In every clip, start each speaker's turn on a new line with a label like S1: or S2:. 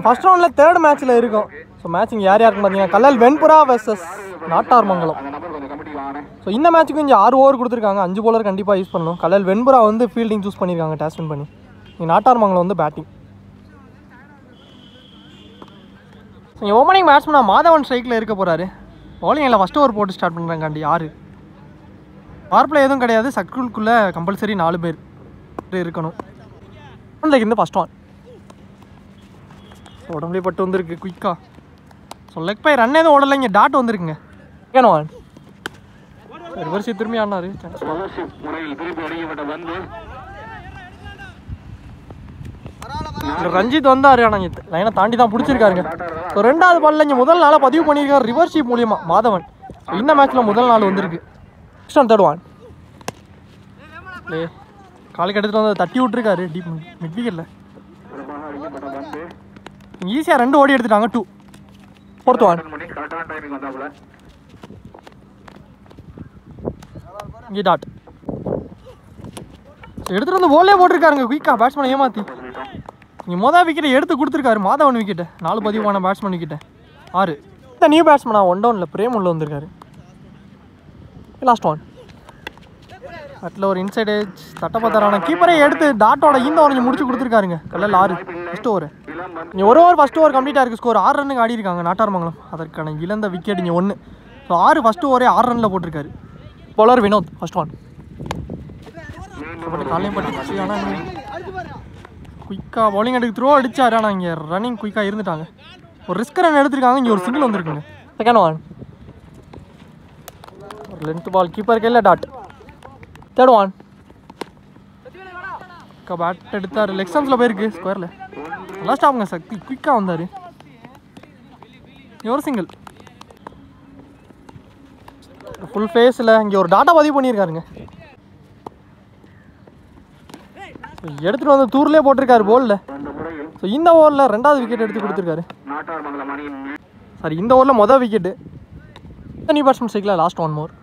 S1: First ரவுண்டில் third மேட்ச்சில் இருக்கும். ஸோ மேட்ச் இங்கே யார் யாருக்குன்னு பார்த்தீங்கன்னா கல்லல் வெண்புறா வெர்சஸ் நாட்டார்மங்கலம். ஸோ இந்த மேட்ச்சுக்கு இங்கே 6 ஓவர் கொடுத்துருக்காங்க. 5 bowler கண்டிப்பாக யூஸ் பண்ணணும். கல்லல் வெண்புறா வந்து ஃபீல்டிங் சூஸ் பண்ணியிருக்காங்க டாஸ் வின் பண்ணி. இங்கே நாட்டார்மங்கலம் வந்து பேட்டிங். இங்கே ஓப்பனிங் பேட்ஸ்மேன் மாதவன் ஸ்ட்ரைக்கில் இருக்க போகிறாரு. பவுலிங்கில் ஃபஸ்ட் ஓவர் போட்டு ஸ்டார்ட் பண்ணுறாங்காண்டி 6 பவர் பிளே எதுவும் கிடையாது. சர்க்கிள்குள்ளே கம்பல்சரி 4 பேர் இருக்கணும். இந்த ஃபஸ்ட் ஒன் உடம்புலேயே பட்டு வந்துருக்கு குயிக்காக. ஸோ லெக் பை ரன் எதுவும் ஓடலை. இங்கே டாட் வந்துருக்குங்க. ஏன்னா ரிவர்ஸி திரும்பி ஆடினாரு. ரஞ்சித் வந்தார். ஆனால் இங்கே லைனை தாண்டி தான் பிடிச்சிருக்காருங்க. ஸோ 2வது பாலில் இங்கே முதல் நாளாக பதிவு பண்ணியிருக்காரு ரிவர்ஷிப் மூலியமாக மாதவன். இந்த மேட்ச்சில் முதல் நாள் வந்திருக்கு. நெக்ஸ்ட் ஒன் தேர்ட் ஒன் காலுக்கு எடுத்துகிட்டு வந்து தட்டி விட்டுருக்காரு டீப் மிட் விக்கெட்டில். ஈஸியாக 2 ஓடி எடுத்துட்டாங்க. 2 4th ஒன் இங்கே டாட் எடுத்துகிட்டு வந்து போலே போட்டிருக்காருங்க குயிக்காக பேட்ஸ்மேனை ஏமாற்றி. இங்கே விக்கெட்டை எடுத்து கொடுத்துருக்காரு மாதவன் விக்கெட்டை. 4 பதிவான பேட்ஸ்மேன் விக்கெட்டை 6. இந்த நியூ பேட்ஸ்மேனா 1 டவுனில் பிரேம் உள்ள வந்திருக்காரு. லாஸ்ட் ஒன் அட்டில் ஒரு இன்சைட் ஏஜ் தட்ட பார்த்தாரான கீப்பரே எடுத்து டாட்டோட இந்த ஓவர் முடிச்சு கொடுத்துருக்காருங்க. Kallal 6 first over. இங்கே 1 ஓவர் ஃபஸ்ட் ஓவர் கம்ப்ளீட்டாக இருக்குது. ஸ்கோர் 6 ரன்னுக்கு ஆடி இருக்காங்க நாட்டார்மங்கலம். அதற்கான இழந்த விக்கெட் இங்கே 1. ஸோ 6 ஃபஸ்ட் ஓவரே 6 ரனில் போட்டிருக்காரு. பவுலர் வினோத் ஃபஸ்ட் ஒன் காலையும் பட்டுச்சு. ஆனால் குயிக்காக பவுலிங் எடுத்து த்ரோ அடித்தார். ஆனால் இங்கே ரன்னிங் குயிக்காக இருந்துட்டாங்க. ஒரு ரிஸ்க் ரன் எடுத்துருக்காங்க. இங்கே ஒரு சிங்கிள் வந்துருக்குங்க. செகண்ட் ஒன் ஒரு லென்த் பால் கீப்பர் கையில் டாட். தேர்ட் ஒன் பேட் எடுத்தார். லெக் ஸ்டம்ப்ஸில் போயிருக்கு ஸ்கொயரில். நல்லா ஸ்டாப்புங்க சக்தி குயிக்காக வந்தார். ஒரு சிங்கிள் ஃபுல் ஃபேஸில் இங்கே ஒரு டாட்டா பதிவு பண்ணியிருக்காருங்க. எடுத்துகிட்டு வந்து தூர்லேயே போட்டிருக்காரு போலில். ஸோ இந்த ஓவரில் 2வது விக்கெட் எடுத்து கொடுத்துருக்காரு. சாரி இந்த ஓவரில் மொதல் விக்கெட்டு. நியூ பேட்ஸ்மேன் ஸ்ட்ரைக்கில் லாஸ்ட் 1 மோர்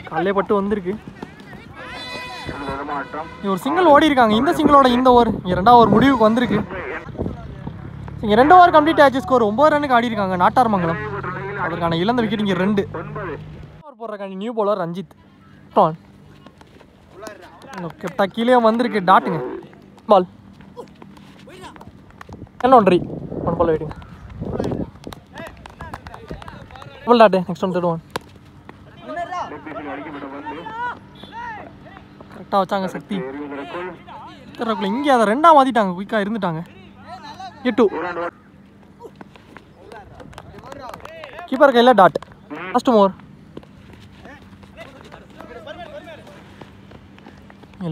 S1: காலையே பட்டு வந்திருக்கு. ஒரு சிங்கிள் ஓடி இருக்காங்க. இந்த சிங்கிளோட இந்த ஓவர் இங்கே 2வது ஓவர் முடிவுக்கு வந்திருக்கு. இங்கே 2 ஓவர் கம்ப்ளீட் ஆச்சு. ஸ்கோர் 9 ரன்னுக்கு ஆடி இருக்காங்க நாட்டார்மங்கலம். அதற்கான இழந்த விக்கெட் இங்கே 2. ஓவர் போடுறக்காண்டி நியூ பவுலர் ரஞ்சித். டான் கெப்டா கீழே வந்திருக்கு டாட்டுங்க. பால் என்ன 1 பால் வெயிட்டிங்க. Double dot. Next one third one கரெக்டாக வச்சாங்க சக்தி. இங்கே அதை 2ஆக மாற்றிட்டாங்க. குயிக்காக இருந்துட்டாங்க. 8 கீப்பர் கையில் டாட். லாஸ்ட் மோர்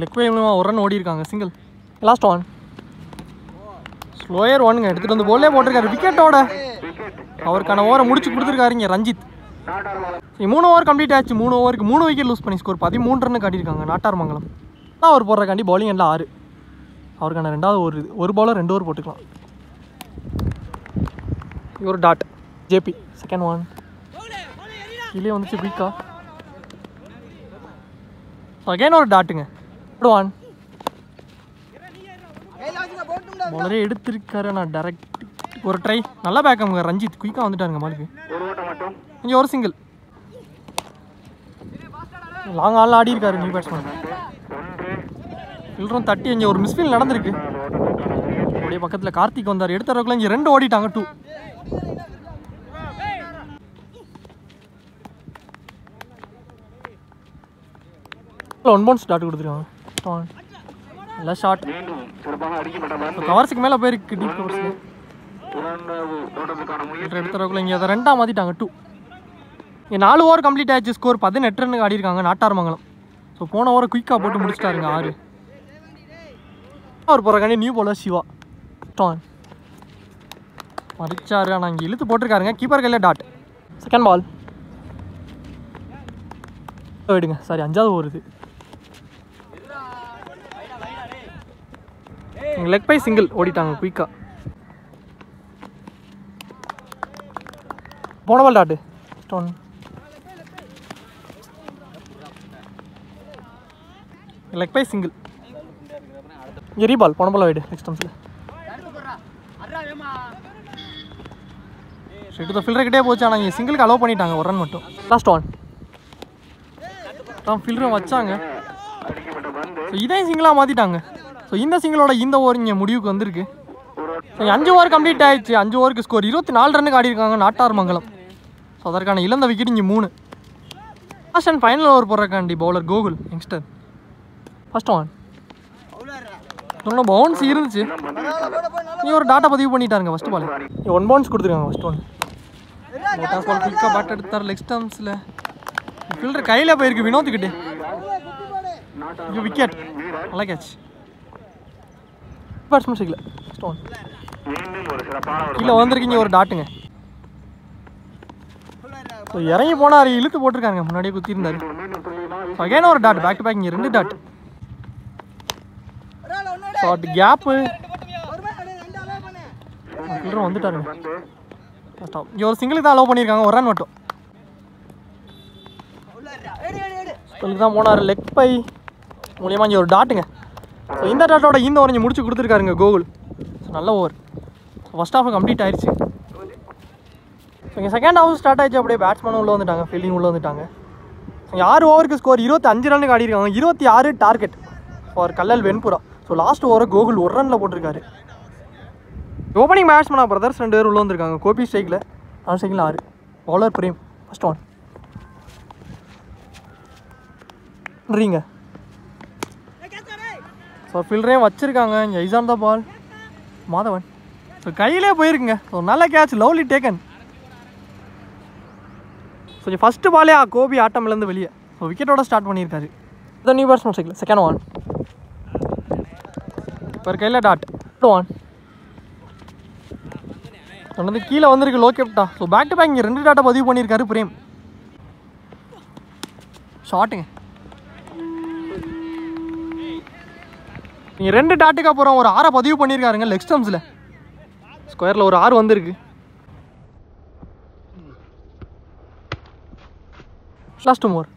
S1: லெக் வே மூலமாக 1 ரன் ஓடி இருக்காங்க. சிங்கிள் லாஸ்ட் ஒன் ஸ்லோயர் 1ங்க எடுத்துகிட்டு வந்து போலே போட்டிருக்காரு விக்கெட்டோட. அவருக்கான ஓவரை முடிச்சு கொடுத்துருக்காரு இங்கே ரஞ்சித். 3 ஓவர் கம்ப்ளீட் ஆச்சு. 3 ஓவருக்கு 3 விக்கெட் லூஸ் பண்ணி ஸ்கோர் 13 ரன்னு காட்டியிருக்காங்க நாட்டார்மங்கலம். அவர் போடுறக்காண்டி பவுலிங் எல்லாம் 6. அவருக்கான 2வது ஒரு பவுலர் 2 ஓவர் போட்டுக்கலாம். ஒரு டாட் ஜேபி. செகண்ட் ஒன் கீழே வந்துச்சு குயிக்கா. அகைன் ஒரு டாட்டுங்க. தேர்ட் ஒன் பவுலரே எடுத்திருக்காரு. நான் டேரக்ட் ஒரு ட்ரை நல்லா பேக்கமுங்க. ரஞ்சித் குயிக்காக வந்துட்டாருங்க மாலுக்கு. இங்கே ஒரு சிங்கிள் லாங் ஆள் ஆடி இருக்காரு நியூ பேட்ஸ்மேன். ஃபில்டரும் தட்டி இங்கே ஒரு மிஸ்ஃபீல் நடந்திருக்கு. அப்படியே பக்கத்தில் கார்த்திக் வந்தார். எடுத்துறதுக்குள்ள இங்கே 2 ஓடிட்டாங்க. 2 1 பவுன்ஸ் டாட் கொடுத்துருக்காங்க. நல்லா ஷார்ட் கவர்ஸுக்கு மேலே போயிருக்கு. டீப் கவர்ஸில் எடுத்துறதுக்குள்ள இங்கே அதை 2ஆக மாற்றிட்டாங்க. 2 இங்கே 4 ஓவர் கம்ப்ளீட் ஆயிடுச்சு. ஸ்கோர் 18 ரன்னுக்கு ஆடி இருக்காங்க நாட்டார்மங்கலம். ஸோ போன ஓவரை குயிக்காக போட்டு முடிச்சிட்டாருங்க 6. அவர் போகிறக்காண்டி நியூ பவுலர் சிவா. டான் மறிச்சாரு. ஆனால் இங்கே இழுத்து போட்டிருக்காருங்க. கீப்பர் கையில் டாட். செகண்ட் பால் போயிடுங்க. சாரி 5வது ஓவர் இது. லெக் பை சிங்கிள் ஓடிட்டாங்க குயிக்காக. போன பால் டாட்டு. ஸ்டோன் லெக் பை சிங்கிள். இங்கே ரீபால் போன பால் வைடு நெக்ஸ்ட் ஸ்டம்ஸில். ஸ்ட்ரைட் டு த ஃபீல்டர் கிட்டே போச்சு. ஆனால் இங்கே சிங்கிளுக்கு அலோவ் பண்ணிட்டாங்க ஒரு ரன் மட்டும். லாஸ்ட் ஒன் தான் ஃபீல்டரும் வச்சாங்க. ஸோ இதையும் சிங்கிளாக மாற்றிட்டாங்க. ஸோ இந்த சிங்கிளோட இந்த ஓவர் இங்கே முடிவுக்கு வந்திருக்கு. ஸோ 5 ஓவர் கம்ப்ளீட் ஆயிடுச்சு. 5 ஓவருக்கு ஸ்கோர் 24 ரன்னுக்கு ஆடிருக்காங்க நாட்டார் மங்கலம். ஸோ அதற்கான இழந்த விக்கெட் இங்கே 3. லாஸ்ட் அண்ட் ஃபைனல் ஓவர் போடுறக்காண்டி bowler Gokul youngster. First one இன்னும் பவுன்ஸ் இருந்துச்சு. நீ ஒரு டாட்டா பதிவு பண்ணிட்டாருங்க ஃபர்ஸ்ட் பால். 1 பவுன்ஸ் கொடுத்துருக்காங்க ஃபர்ஸ்ட் ஒன். டாஸ் பால் குயிக்காக பேட் எடுத்தார் லெக் ஸ்டம்ப்ஸில். ஃபீல்டர் கையில் போயிருக்கு வினோத்துக்கிட்டு. விக்கெட் நல்லா கேட்ச். பேட்ஸ்மேன் ஸ்ட்ரைக்கில் ஃபர்ஸ்ட் ஒன் கீழே வந்திருக்கீங்க ஒரு டாட்டுங்க. ஸோ இறங்கி போனார், இழுத்து போட்டிருக்காங்க, முன்னாடியே குத்திருந்தாரு. அகைன் ஒரு டாட், பேக் டு பேக். இங்கே 2 டாட். ஷார்ட் கேப்பு ஃபீல்டரும் வந்துட்டாருங்க. இங்கே ஒரு சிங்கிளுக்கு தான் அலோவ் பண்ணியிருக்காங்க, ஒரு ரன் மட்டும். ஸ்பெல்லுக்கு தான் போனார், லெக் பை மூலியமாக இங்கே ஒரு டாட்டுங்க. ஸோ இந்த டாட்டோட இந்த ஓவர் இங்கே முடிச்சு கொடுத்துருக்காருங்க கோகுல். ஸோ நல்ல ஓவர். ஃபர்ஸ்ட் ஹாஃப் கம்ப்ளீட் ஆயிடுச்சு. ஸோ இங்கே செகண்ட் ஹாஃப் ஸ்டார்ட் ஆயிடுச்சு. அப்படியே பேட்ஸ்மேனும் உள்ளே வந்துட்டாங்க, ஃபீல்டிங் உள்ளே வந்துட்டாங்க. ஸோ 6 ஓவருக்கு ஸ்கோர் 25 ரன்னுக்கு ஆடிருக்காங்க. 26 டார்கெட் ஃபார் கல்லல் வெண்புரா. ஸோ லாஸ்ட் ஓவரை கோகுல் ஒரு ரனில் போட்டிருக்காரு. ஓப்பனிங் பேட்ஸ்மேனா பிரதர்ஸ் 2 பேர் உள்ளே வந்திருக்காங்க. கோபி ஸ்ட்ரைக்கில், நான் ஸ்ட்ரைக்கில் 6. பவுலர் பிரேம் ஃபர்ஸ்ட் ஒன் ரீங்க. ஸோ ஃபீல்டரையும் வச்சுருக்காங்க. இங்கே eyes on the ball Madhavan. So கையிலே போயிருக்குங்க. ஸோ நல்ல catch, lovely taken. So first பாலே கோபி ஆட்டம்லேருந்து வெளியே. ஸோ விக்கெட்டோட ஸ்டார்ட் பண்ணியிருக்காரு. இதை நியூ பேட்ஸ்மேன் ஸ்ட்ரைக்கில் செகண்ட் ஒன். இப்போ கையில் டாட் 1 சொன்னது கீழே வந்திருக்கு, லோ கேப்டா. ஸோ பேக் டு பேக் இங்கே 2 டாட்டை பதிவு பண்ணியிருக்காரு பிரேம். ஷாட்டுங்க. நீங்கள் 2 டாட்டுக்கு அப்புறம் ஒரு 6 பதிவு பண்ணியிருக்காருங்க லெக் ஸ்டம்ப்ஸில். ஸ்கொயரில் ஒரு 6 வந்திருக்கு. லாஸ்ட் மோர்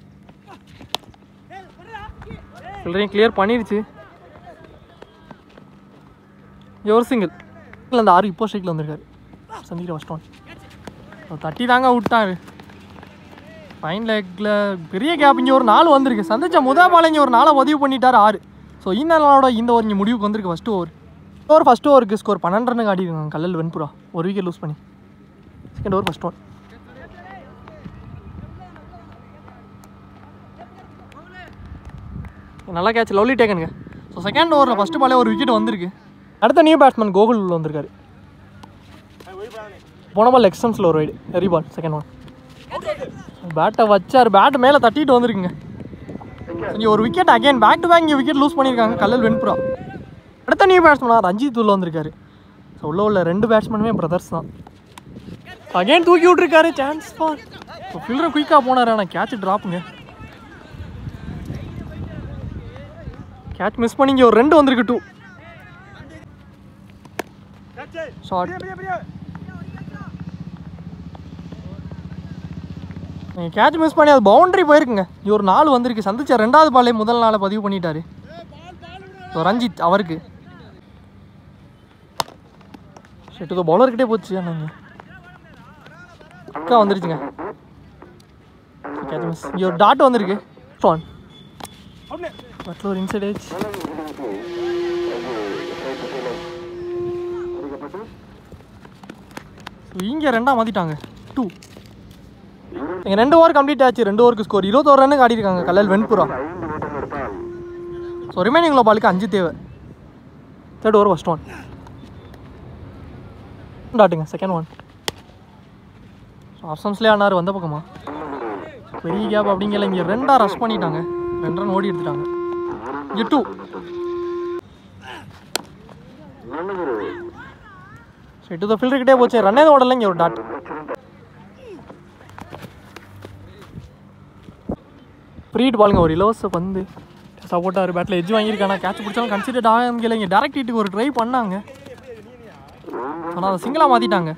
S1: ஃபீல்டரையும் கிளியர் பண்ணிடுச்சு. ஒரு சிங்கிள் அந்த 6 இப்போ ஸ்ட்ரைக்கில் வந்திருக்காரு. சந்திக்கிற ஃபர்ஸ்ட் ஒன் தட்டி தாங்க விட்டாரு. ஃபைன் லெக்கில் பெரிய கேப். இங்கே ஒரு 4 வந்திருக்கு. சந்திச்ச முதல் பால் இங்கே ஒரு 4 பதிவு பண்ணிட்டார் 6. ஸோ இந்த நாளோட இந்த ஓவர் இங்கே முடிவுக்கு வந்திருக்கு. ஃபஸ்ட் ஓவருக்கு ஸ்கோர் 12 ரன்னுக்கு ஆடிருக்காங்க கல்லல் வெண்புரா, ஒரு விக்கெட் லூஸ் பண்ணி. செகண்ட் ஓவர் ஃபர்ஸ்ட் ஒன் நல்லா கேட்ச், லவ்லி டேக்கனுங்க. ஸோ செகண்ட் ஓவரில் ஃபஸ்ட்டு பாலே ஒரு விக்கெட் வந்திருக்கு. அடுத்த நியூ பேட்ஸ்மேன் கோகுல் உள்ள வந்திருக்காரு. போன பால் லெக் ஸ்டம்ப்ஸில் ஒரு வைடு, ஹெரி பால் செகண்ட் ஒன். பேட்டை வச்சார், பேட் மேலே தட்டிட்டு வந்திருக்குங்க. இங்கே ஒரு wicket again back to back இங்கே விக்கெட் லூஸ் பண்ணியிருக்காங்க கல்லல் வெண்புரா. அடுத்த நியூ பேட்ஸ்மேனா ரஞ்சித் உள்ள வந்திருக்காரு. ஸோ உள்ள 2 பேட்ஸ்மேனுமே பிரதர்ஸ் தான். அகைன் தூக்கி விட்டுருக்காரு, சான்ஸ் ஃபார். ஸோ ஃபீல்டரும் குயிக்காக போனார், ஆனால் கேட்ச் ட்ராப்புங்க. கேட்ச் மிஸ் பண்ணி இங்கே ஒரு 2 வந்திருக்கு 2 ஷார்ட். நீங்கள் கேட்ச் மிஸ் பண்ணி அது பவுண்டரி போயிருக்குங்க. இங்கே ஒரு 4 வந்திருக்கு. சந்திச்ச 2வது பாலே முதல் நாளை பதிவு பண்ணிட்டாரு. ஸோ ரஞ்சித் அவருக்கு ஷெட்டு பவுலர்கிட்டே போச்சு. ஆனால் அக்கா வந்துருச்சுங்க. Catch miss. இங்கே ஒரு டாட் வந்திருக்கு. ஸ்டான் பட்ல ஒரு இன்சைட் ஏஜ். இங்கே 2ஆக மாற்றிட்டாங்க 2. இங்கே 2 ஓவர் கம்ப்ளீட் ஆச்சு. 2 ஓவருக்கு ஸ்கோர் 21 ரன்னுக்கு ஆடிருக்காங்க கல்லல் வெண்புரா. ஸோ ரிமைனிங் பாலுக்கு 5 தேவை. தேர்ட் ஓவர் ஃபர்ஸ்ட் ஒன் டாட்டுங்க செகண்ட் ஒன். ஆப்ஷன்ஸ்லேயே ஆனார் வந்த பக்கமா. பெரிய கேப் அப்படிங்கல. இங்கே 2ஆக ரஷ் பண்ணிட்டாங்க. 2 ரன் ஓடி எடுத்துட்டாங்க. இங்கே 2 சரி டு த ஃபீல்டர்கிட்டே போச்சு. ரன்னே ஓடல. இங்கே ஒரு டாட். ஃப்ரீட் பாலுங்க. ஒரு இலவச பந்து சப்போர்ட்டாக ஒரு பேட்டில் எஜ்ஜு வாங்கியிருக்காங்க. கேட்ச் பிடிச்சாலும் கன்சிடர் ஆகல. இங்கே டேரக்ட் ஹிட்டுக்கு ஒரு ட்ரை பண்ணாங்க, ஆனால் அதை சிங்கிளாக மாற்றிட்டாங்க.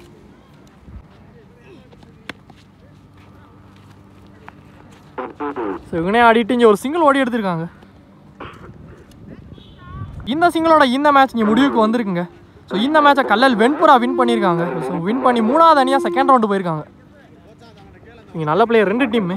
S1: ஸோ இவனே ஆடிட்டு இங்கே ஒரு சிங்கிள் ஓடி எடுத்திருக்காங்க. இந்த சிங்கிளோட இந்த மேட்ச் இங்கே முடிவுக்கு வந்திருக்குங்க. ஸோ இந்த மேட்சை கல்லல் வெண்புறா வின் பண்ணியிருக்காங்க. ஸோ வின் பண்ணி 3வது அணியாக செகண்ட் ரவுண்டு போயிருக்காங்க. இங்கே நல்ல பிளேயர் 2 டீம்.